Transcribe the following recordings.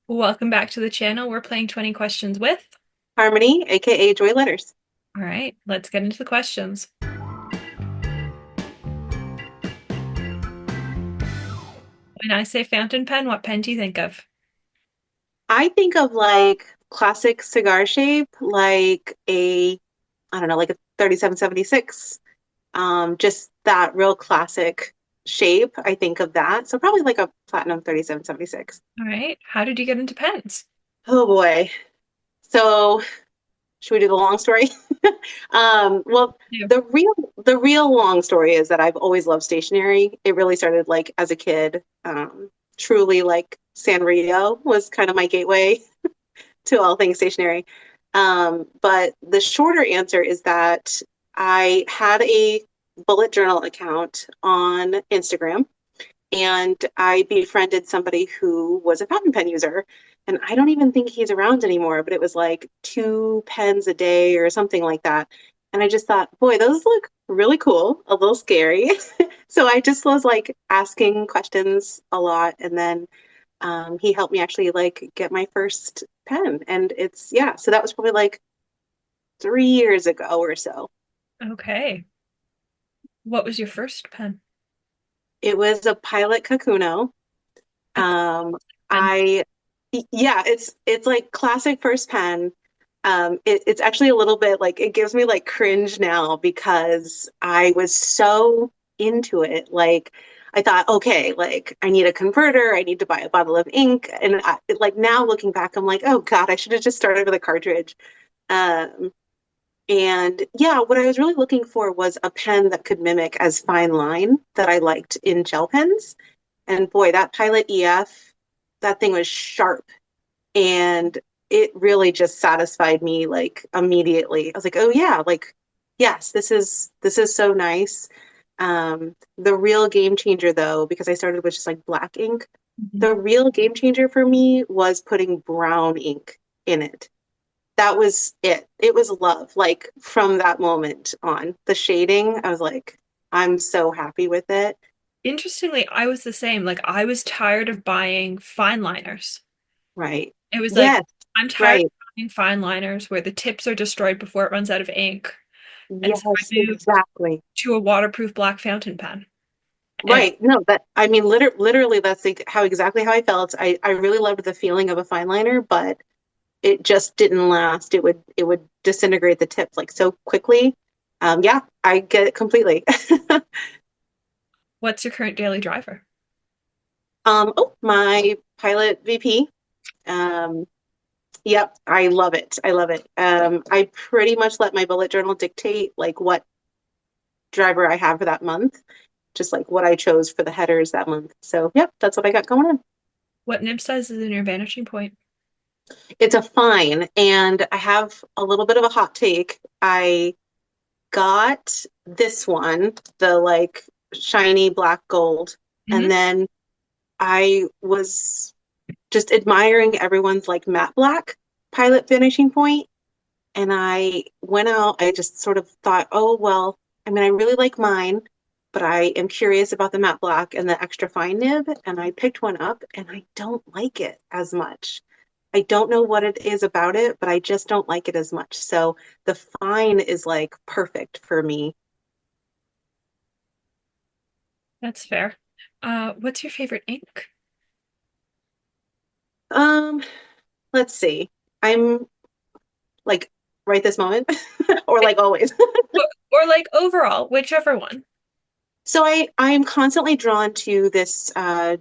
Welcome back to the channel. We're playing 20 questions with. Harmony, aka Joy Letters. All right, let's get into the questions. When I say fountain pen, what pen do you think of? I think of like classic cigar shape, like I don't know, like a 3776. Just that real classic shape. I think of that. So probably like a platinum 3776. All right, how did you get into pens? Oh boy. So should we do the long story? Well, You. the real long story is that I've always loved stationery. It really started like as a kid. Truly like Sanrio was kind of my gateway to all things stationery. But the shorter answer is that I had a bullet journal account on Instagram and I befriended somebody who was a fountain pen user. And I don't even think he's around anymore, but it was like 2 pens a day or something like that. And I just thought, boy, those look really cool, a little scary. So I just was like asking questions a lot. And then he helped me actually like get my first pen. And yeah, so that was probably like 3 years ago or so. Okay. What was your first pen? It was a Pilot Kakuno. A Um, pen. I yeah, it's like classic first pen. It's actually a little bit like it gives me like cringe now because I was so into it. Like I thought, okay, like I need a converter, I need to buy a bottle of ink, and like now looking back, I'm like, oh God, I should have just started with a cartridge. Um, and yeah, what I was really looking for was a pen that could mimic as fine line that I liked in gel pens. And boy, that Pilot EF, that thing was sharp and it really just satisfied me like immediately. I was like, oh yeah, like yes, this is so nice. The real game changer though, because I started with just like black ink, Mhm. the real game changer for me was putting brown ink in it. That was it. It was love. Like from that moment on, the shading, I was like, I'm so happy with it. Interestingly, I was the same. Like, I was tired of buying fine liners. Right. It was like, Yes, I'm tired right. of buying fine liners where the tips are destroyed before it runs out of ink. And so I Yes, moved exactly. to a waterproof black fountain pen. And Right. No, that I mean, literally, that's how exactly how I felt. I really loved the feeling of a fine liner, but it just didn't last. It would disintegrate the tip like so quickly. Yeah, I get it completely. what's your current daily driver? Oh, my Pilot VP. Um, yep, I love it. I love it. I pretty much let my bullet journal dictate like what driver I have for that month, just like what I chose for the headers that month. So, yep, that's what I got going on. What nib size is in your vanishing point? It's a fine, and I have a little bit of a hot take. I got this one, the like shiny black gold, Hmm. and then I was just admiring everyone's like matte black pilot finishing point, and I went out, I just sort of thought, oh, well, I mean, I really like mine, but I am curious about the matte black and the extra fine nib, and I picked one up, and I don't like it as much. I don't know what it is about it, but I just don't like it as much. So the fine is like perfect for me. That's fair. What's your favorite ink? Um, let's see. I'm like right this moment or like always. Or like overall, whichever one. So I'm constantly drawn to this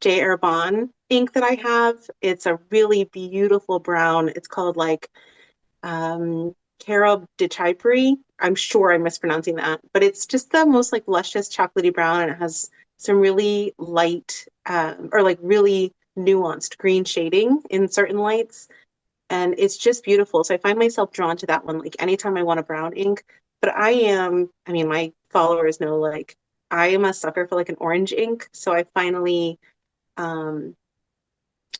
J. Herbon ink that I have. It's a really beautiful brown. It's called like carob de Chypre. I'm sure I'm mispronouncing that, but it's just the most like luscious chocolatey brown, and it has some really light or like really nuanced green shading in certain lights, and it's just beautiful. So I find myself drawn to that one like anytime I want a brown ink. But I mean, my followers know like I am a sucker for like an orange ink. So I finally um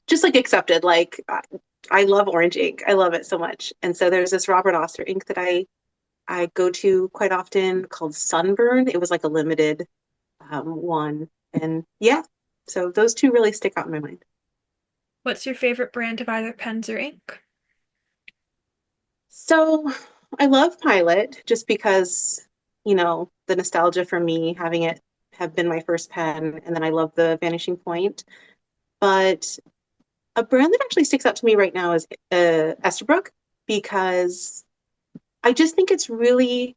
just like accepted like I love orange ink. I love it so much. And so there's this Robert Oster ink that I go to quite often called Sunburn. It was like a limited one. And yeah, so those two really stick out in my mind. What's your favorite brand of either pens or ink? So I love Pilot just because, the nostalgia for me having it have been my first pen, and then I love the Vanishing Point. But a brand that actually sticks out to me right now is Esterbrook because I just think it's really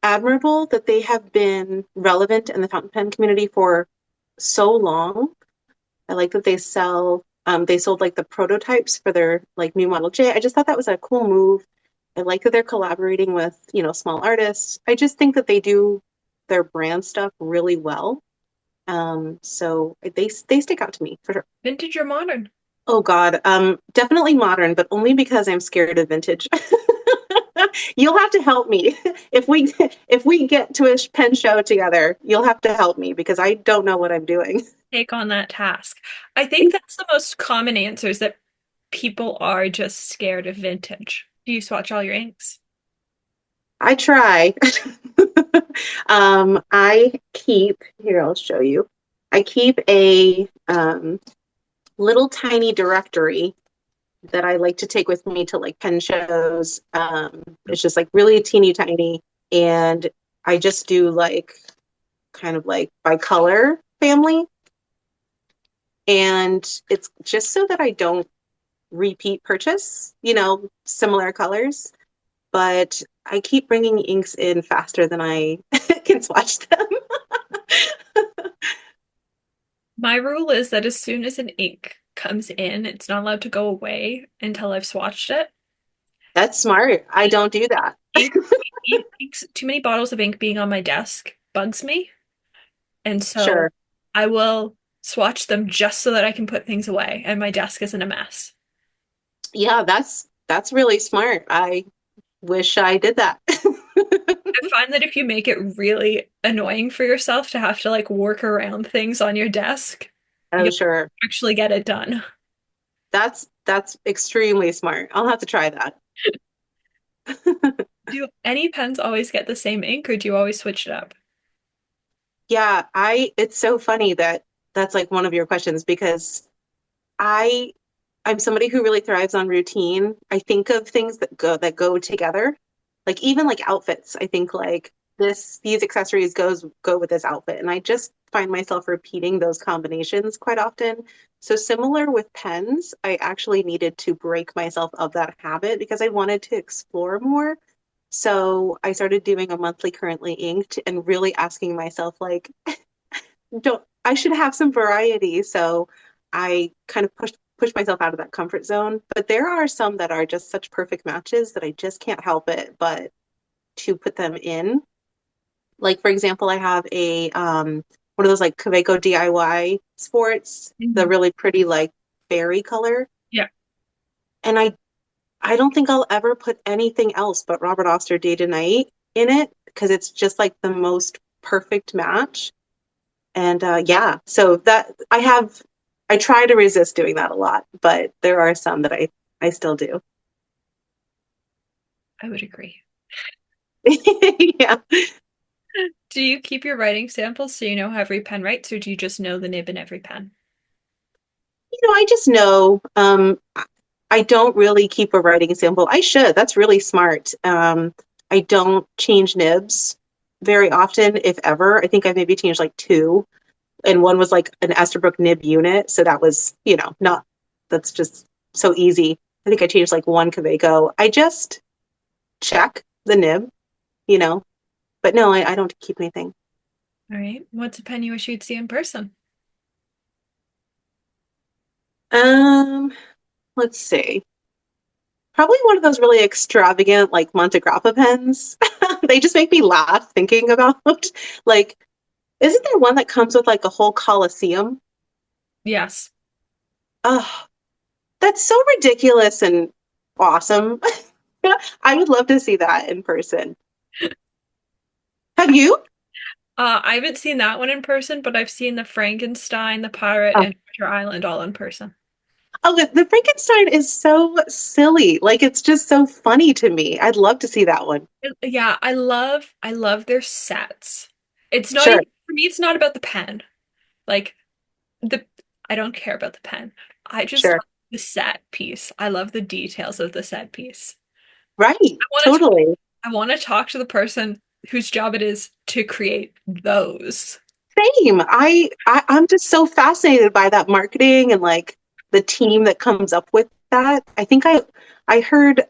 admirable that they have been relevant in the fountain pen community for so long. I like that they sold like the prototypes for their like new Model J. I just thought that was a cool move. I like that they're collaborating with, small artists. I just think that they do their brand stuff really well. So they stick out to me for sure. Vintage or modern? Oh God, definitely modern, but only because I'm scared of vintage. You'll have to help me if we get to a pen show together. You'll have to help me because I don't know what I'm doing. Take on that task. I think that's the most common answer is that people are just scared of vintage. Do you swatch all your inks? I try. I keep here. I'll show you. I keep a little tiny directory that I like to take with me to like pen shows. It's just like really teeny tiny, and I just do like kind of like by color family, and it's just so that I don't repeat purchase, similar colors. But I keep bringing inks in faster than I can swatch them. My rule is that as soon as an ink comes in, it's not allowed to go away until I've swatched it. That's smart. I don't do that. Ink, inks, too many bottles of ink being on my desk bugs me. And so Sure. I will swatch them just so that I can put things away and my desk isn't a mess. Yeah, that's really smart. I wish I did that. I find that if you make it really annoying for yourself to have to like work around things on your desk, Oh, you'll sure. actually get it done. That's extremely smart. I'll have to try that. Do any pens always get the same ink or do you always switch it up? Yeah, I it's so funny that that's like one of your questions because I I'm somebody who really thrives on routine. I think of things that go together. Like even like outfits. I think like these accessories go with this outfit. And I just find myself repeating those combinations quite often. So similar with pens, I actually needed to break myself of that habit because I wanted to explore more. So I started doing a monthly currently inked and really asking myself like don't I should have some variety. So I kind of push myself out of that comfort zone. But there are some that are just such perfect matches that I just can't help it but to put them in. Like for example, I have a one of those like Kaweco DIY sports, the Mhm. really pretty like berry color. Yeah, And I don't think I'll ever put anything else but Robert Oster Day to Night in it because it's just like the most perfect match. And yeah, so that I try to resist doing that a lot, but there are some that I still do. I would agree. Yeah. Do you keep your writing samples so you know how every pen writes, or do you just know the nib in every pen? I just know I don't really keep a writing sample. I should. That's really smart. I don't change nibs very often, if ever. I think I maybe changed like two, and one was like an Esterbrook nib unit, so that was, not that's just so easy. I think I changed like one Kaweco. I just check the nib, you know, but no, I don't keep anything. All right. What's a pen you wish you'd see in person? Um, let's see. Probably one of those really extravagant, like Monte Grappa pens. They just make me laugh thinking about. Like, isn't there one that comes with like a whole Colosseum? Yes. Oh, that's so ridiculous and awesome. I would love to see that in person. Have you? I haven't seen that one in person, but I've seen the Frankenstein, the Pirate, Oh, and Treasure Island all in person. oh, the Frankenstein is so silly. Like, it's just so funny to me. I'd love to see that one. Yeah, I love their sets. It's not Sure. even for me, it's not about the pen. Like the I don't care about the pen. I just Sure. love the set piece. I love the details of the set piece. Right. I want to talk, Totally. I want to talk to the person whose job it is to create those. Same. I'm just so fascinated by that marketing and like the team that comes up with that. I heard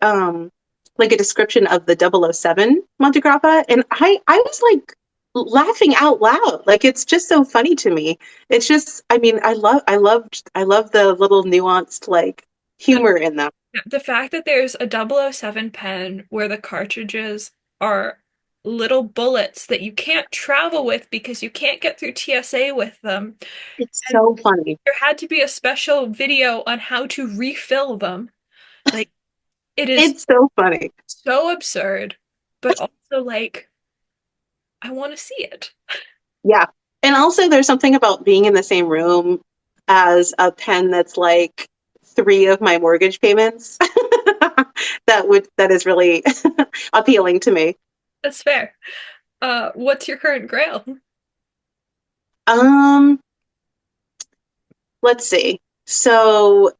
like a description of the 007 Monte Grappa, and I was like laughing out loud. Like it's just so funny to me. It's just I mean, I love the little nuanced like The humor in them. the fact that there's a 007 pen where the cartridges are little bullets that you can't travel with because you can't get through TSA with them. It's And so funny. there had to be a special video on how to refill them. Like it is It's so funny. so absurd, but also like I want to see it. Yeah. And also there's something about being in the same room as a pen that's like three of my mortgage payments that is really appealing to me. That's fair. What's your current grail? Um, let's see. So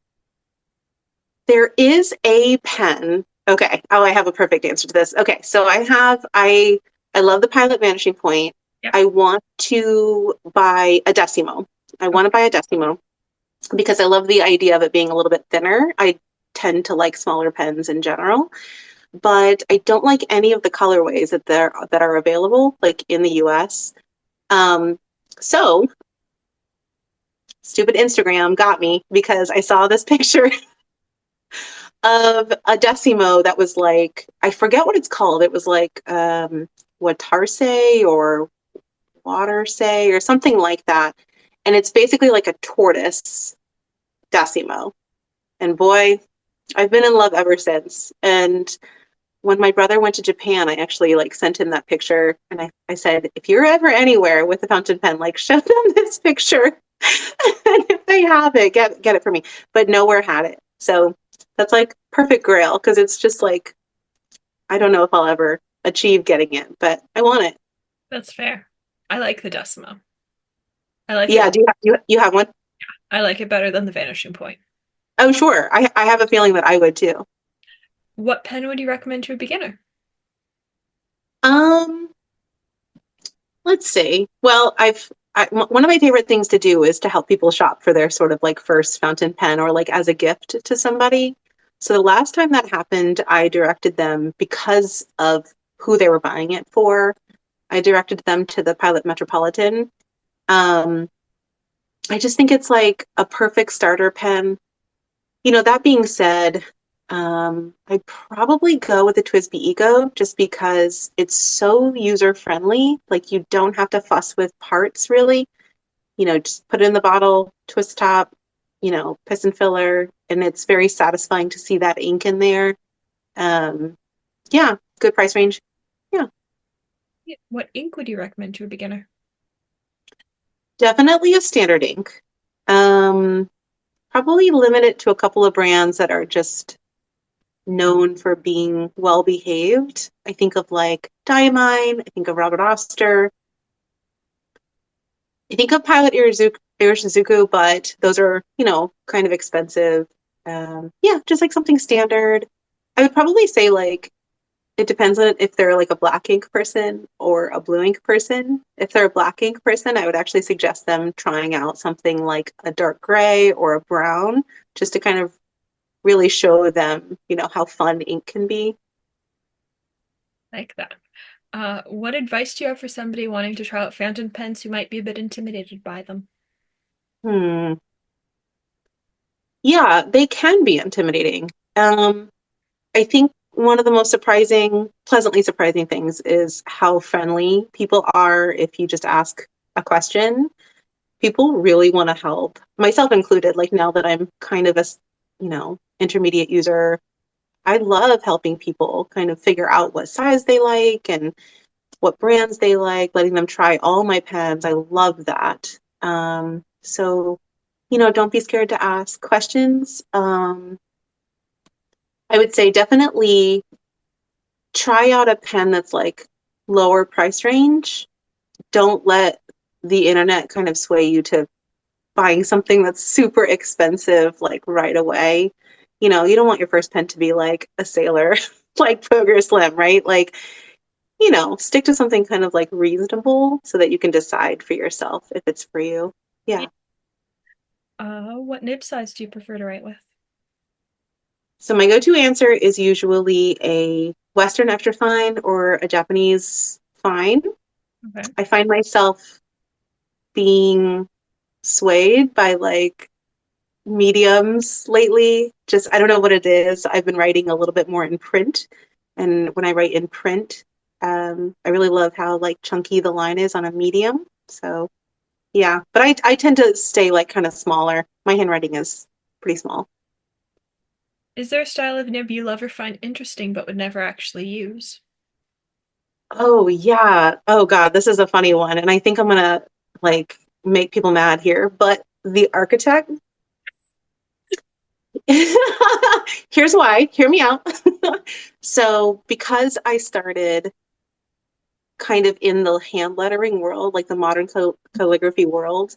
there is a pen. Okay. Oh, I have a perfect answer to this. Okay. So I love the Pilot Vanishing Point. Yeah. I want to buy a Decimo. I want Okay. to buy a Decimo because I love the idea of it being a little bit thinner. I tend to like smaller pens in general, but I don't like any of the colorways that are available like in the US. Um, so stupid Instagram got me because I saw this picture of a Decimo that was like I forget what it's called. It was like Watarse or Watersay or something like that. And it's basically like a tortoise Decimo. And boy, I've been in love ever since. And when my brother went to Japan, I actually like sent him that picture and I said, if you're ever anywhere with a fountain pen, like show them this picture. And if they have it, get it for me. But nowhere had it. So that's like perfect grail because it's just like I don't know if I'll ever achieve getting it, but I want it. That's fair. I like the Decimo. I like Yeah, it. do you have one? I like it better than the Vanishing Point. Oh, sure. I have a feeling that I would too. What pen would you recommend to a beginner? Um, let's see. Well, one of my favorite things to do is to help people shop for their sort of like first fountain pen or like as a gift to somebody. So the last time that happened, I directed them because of who they were buying it for. I directed them to the Pilot Metropolitan. Um, I just think it's like a perfect starter pen. That being said, I'd probably go with the TWSBI Ego just because it's so user friendly. Like you don't have to fuss with parts really. Just put it in the bottle, twist top, piston filler, and it's very satisfying to see that ink in there. Um, yeah, good price range. Yeah, What ink would you recommend to a beginner? definitely a standard ink. Um, Probably limit it to a couple of brands that are just known for being well behaved. I think of like Diamine, I think of Robert Oster, I think of Pilot Irishizuku, but those are, kind of expensive. Yeah, just like something standard. I would probably say like it depends on if they're like a black ink person or a blue ink person. If they're a black ink person, I would actually suggest them trying out something like a dark gray or a brown just to kind of really show them, how fun ink can be. Like that. What advice do you have for somebody wanting to try out fountain pens who might be a bit intimidated by them? Hmm. Yeah, they can be intimidating. I think one of the most pleasantly surprising things is how friendly people are if you just ask a question. People really want to help, myself included. Like now that I'm kind of a, intermediate user, I love helping people kind of figure out what size they like and what brands they like, letting them try all my pens. I love that. So, don't be scared to ask questions. I would say definitely try out a pen that's like lower price range. Don't let the internet kind of sway you to buying something that's super expensive like right away. You don't want your first pen to be like a sailor, like Progress Slim, right? Like, stick to something kind of like reasonable so that you can decide for yourself if it's for you. Yeah. Yeah. What nib size do you prefer to write with? So my go-to answer is usually a Western extra fine or a Japanese fine. Okay. I find myself being swayed by like mediums lately. Just, I don't know what it is. I've been writing a little bit more in print. And when I write in print, I really love how like chunky the line is on a medium. So yeah, but I tend to stay like kind of smaller. My handwriting is pretty small. Is there a style of nib you love or find interesting but would never actually use? Oh yeah. Oh God, this is a funny one. And I think I'm gonna like make people mad here, but the architect. Here's why. Hear me out. So, because I started kind of in the hand lettering world, like the modern calligraphy world,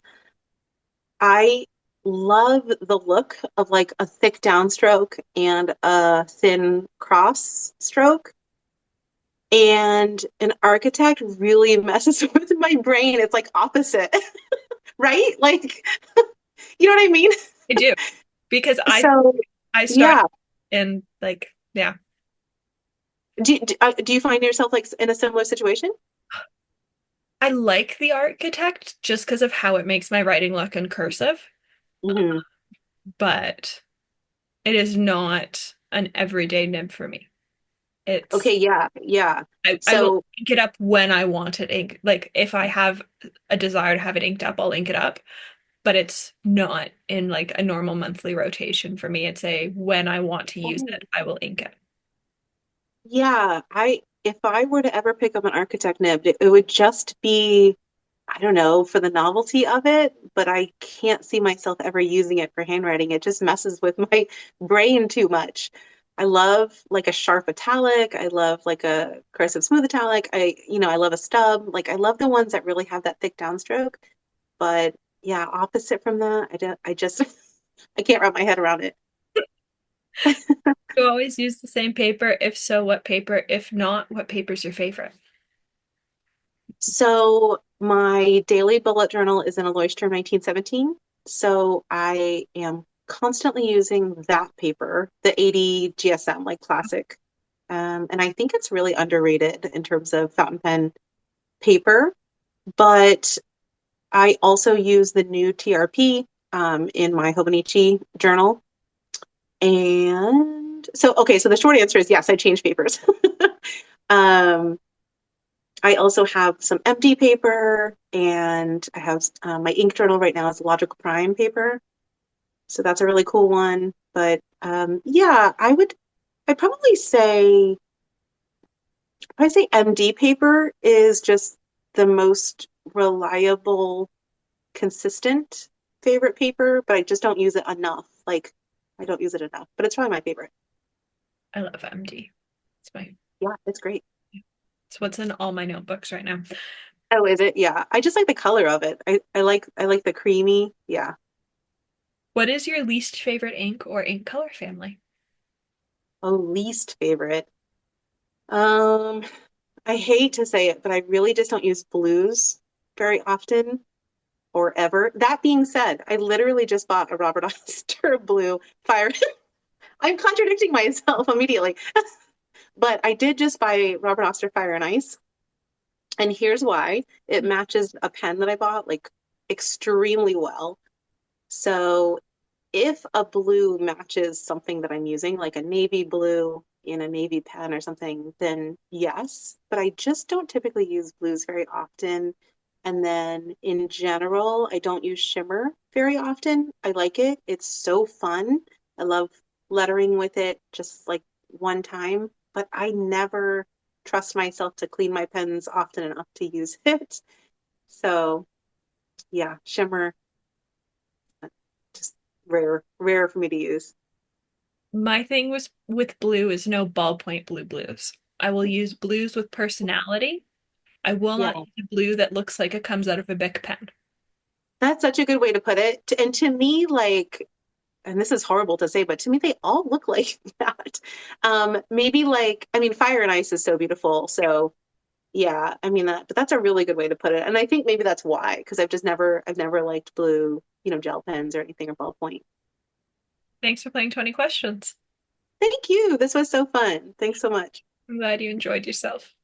I love the look of like a thick downstroke and a thin cross stroke. And an architect really messes with my brain. It's like opposite, right? Like, you know what I mean? I do because So, I started yeah. in like yeah. Do you find yourself like in a similar situation? I like the architect just because of how it makes my writing look in cursive, Hmm. but it is not an everyday nib for me. It's Okay, yeah, yeah. I will So, ink it up when I want it ink. Like if I have a desire to have it inked up, I'll ink it up. But it's not in like a normal monthly rotation for me. It's a when I want to use it, I will ink it. yeah, I if I were to ever pick up an architect nib, it would just be, I don't know, for the novelty of it, but I can't see myself ever using it for handwriting. It just messes with my brain too much. I love like a sharp italic. I love like a cursive smooth italic. I love a stub. Like I love the ones that really have that thick downstroke. But yeah, opposite from that, I just I can't wrap my head around it. You always use the same paper. If so, what paper? If not, what paper's your favorite? So my daily bullet journal is in a Leuchtturm 1917. So I am constantly using that paper, the 80 GSM, like classic. And I think it's really underrated in terms of fountain pen paper. But I also use the new TRP in my Hobonichi journal. And so, okay, so the short answer is yes, I change papers. Um, I also have some empty paper, and I have my ink journal right now is Logical Prime paper. So that's a really cool one. But yeah, I'd probably say MD paper is just the most reliable, consistent favorite paper, but I just don't use it enough. Like, I don't use it enough, but it's probably my favorite. I love MD. It's Yeah, it's great. what's in all my notebooks right now. Oh, is it? Yeah. I just like the color of it. I like the creamy. Yeah. What is your least favorite ink or ink color family? Oh, least favorite. Um, I hate to say it, but I really just don't use blues very often or ever. That being said, I literally just bought a Robert Oster blue fire. I'm contradicting myself immediately. But I did just buy Robert Oster Fire and Ice. And here's why. It matches a pen that I bought like extremely well. So if a blue matches something that I'm using, like a navy blue in a navy pen or something, then yes. But I just don't typically use blues very often. And then in general, I don't use shimmer very often. I like it. It's so fun. I love lettering with it just like one time, but I never trust myself to clean my pens often enough to use it. So yeah, shimmer, just rare for me to use. My thing was with blue is no ballpoint blues. I will use blues with personality. I will Yeah. not use a blue that looks like it comes out of a Bic pen. That's such a good way to put it. And to me, like, and this is horrible to say, but to me, they all look like that. Maybe like, I mean, fire and ice is so beautiful. So yeah, I mean that, but that's a really good way to put it. And I think maybe that's why, because I've never liked blue, gel pens or anything or ballpoint. Thanks for playing 20 questions. Thank you. This was so fun. Thanks so much. I'm glad you enjoyed yourself.